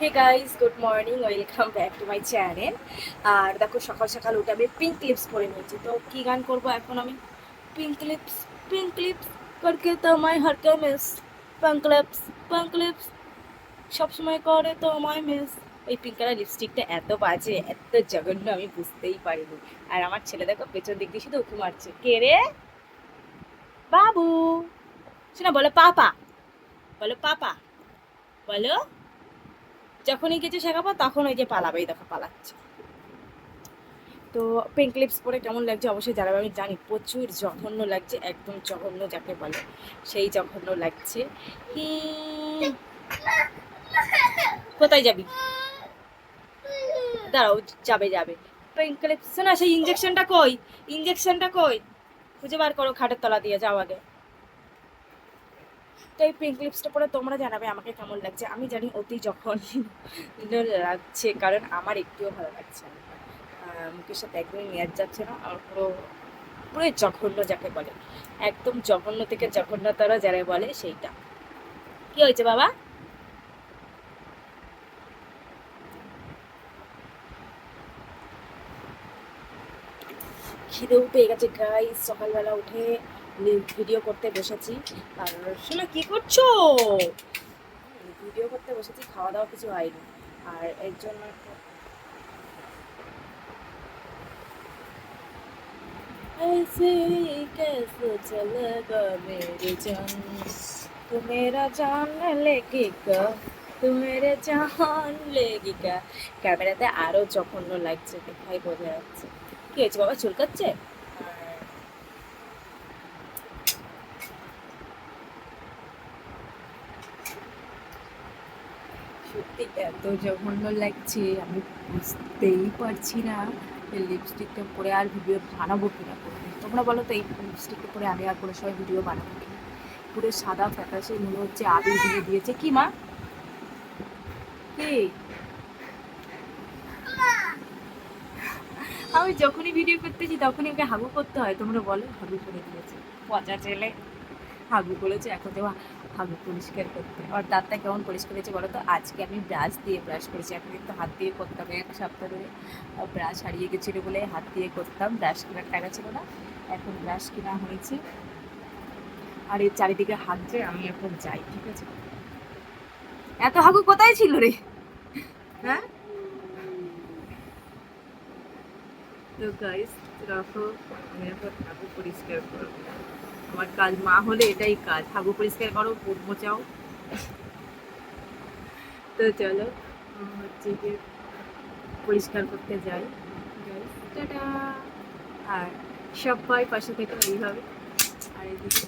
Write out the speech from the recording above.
Hey guys, good morning, welcome back to my channel. আর দেখো, সকাল সকাল উঠে আমি পিঙ্ক লিপস পরে নিয়েছি। তো কি গান করব এখন আমি? পিঙ্ক লিপস, পিঙ্ক লিপস করকে তোমায় হরকে miss, pink lips, pink lips সবসময় করে তোমায় মিস। এই পিঙ্ক কালার লিপস্টিকটা এত বাজে, এত জঘন্য, আমি বুঝতেই পারিনি। আর আমার ছেলে দেখো পেছন দিক দিয়ে শুধু উঁকি মারছে। কে রে? বাবু। শোনা, বলো পাপা, বলো পাপা, বলো। যখনই কিছু শেখাবো তখন ওই যে পালাবে, এই দেখো পালাচ্ছে। তো পিঙ্ক লিপস পরে কেমন লাগছে অবশ্যই জানাবে। আমি জানি প্রচুর জঘন্য লাগছে, একদম জঘন্য যাকে বলে সেই জঘন্য লাগছে। কোথায় যাবি? দাঁড়াও, যাবে যাবে। পিঙ্ক লিপস না, সেই ইঞ্জেকশনটা কই? ইঞ্জেকশনটা কই? খুঁজে বার করো, খাটের তলা দিয়ে যাও আগে। তো এই পিঙ্ক লিপসটা পরে তোমরা জানাবে আমাকে কেমন লাগছে। আমি জানি অতি জঘন্য লাগছে, কারণ আমার একটুও ভালো লাগছে না। মুখের সাথে একদমই মেয়াদ যাচ্ছে না। আর পুরো পুরো জঘন্য যাকে বলে, একদম জঘন্য থেকে জঘন্যতর যারা বলে সেইটা। কি হয়েছে বাবা? খিদেও পেয়ে গেছে গাইস, সকালবেলা উঠে ভিডিও করতে বসেছি। আর শোনো, কি করছো? ভিডিও করতে বসেছি, খাওয়া দাওয়া কিছু হয়নি। আর এর জন্য ऐसे ही कैसे चलेगा मेरी जान, तू मेरा जान लेगेगा, तू मेरे জান লেগিকা। ক্যামেরাতে আরো জঘন্য লাগছে, দেখাই বোঝা যাচ্ছে। কি হয়েছে বাবা, চুলকাচ্ছে? সত্যি এত জঘন্য লাগছে, আমি বুঝতেই পারছি না এই লিপস্টিকটা পরে আর ভিডিও বানাবো কিনা। তোমরা বলো তো, এই লিপস্টিকটা পরে আমি আর কোনো সময় ভিডিও বানাবো কিনা। পুরো সাদা ফ্যাকাশে মনে হচ্ছে আবির দিয়ে দিয়েছে। কি মা? কি? আমি যখনই ভিডিও করতেছি তখনই ওকে হাগু করতে হয়। তোমরা বলো, হাগু করে দিয়েছে পচা ছেলে, হাগু করেছে। এখন দেওয়া হাগু পরিষ্কার করতে। আর দাঁতটা কেমন পরিষ্কার হয়েছে বলো তো? আজকে আমি ব্রাশ দিয়ে ব্রাশ করেছি, এখন কিন্তু হাত দিয়ে করতাম। এক সপ্তাহ ধরে ব্রাশ হারিয়ে গেছিলো বলে হাত দিয়ে করতাম, ব্রাশ কেনার টাকা ছিল না। এখন ব্রাশ কেনা হয়েছে। আর এই চারিদিকে হাত যে, আমি এখন যাই, ঠিক আছে? এত হাগু কোথায় ছিল রে? হ্যাঁ, তো গাইস রাখো, আমি এখন হাগু পরিষ্কার করবো। আমার কাজ, মা হলে এটাই কাজ, হাগু পরিষ্কার করো, পোট মোচাও। তো চলো, হচ্ছে কি, পরিষ্কার করতে যাই। টাটা। আর সবাই পাশে থেকে এইভাবে। আর এদিকে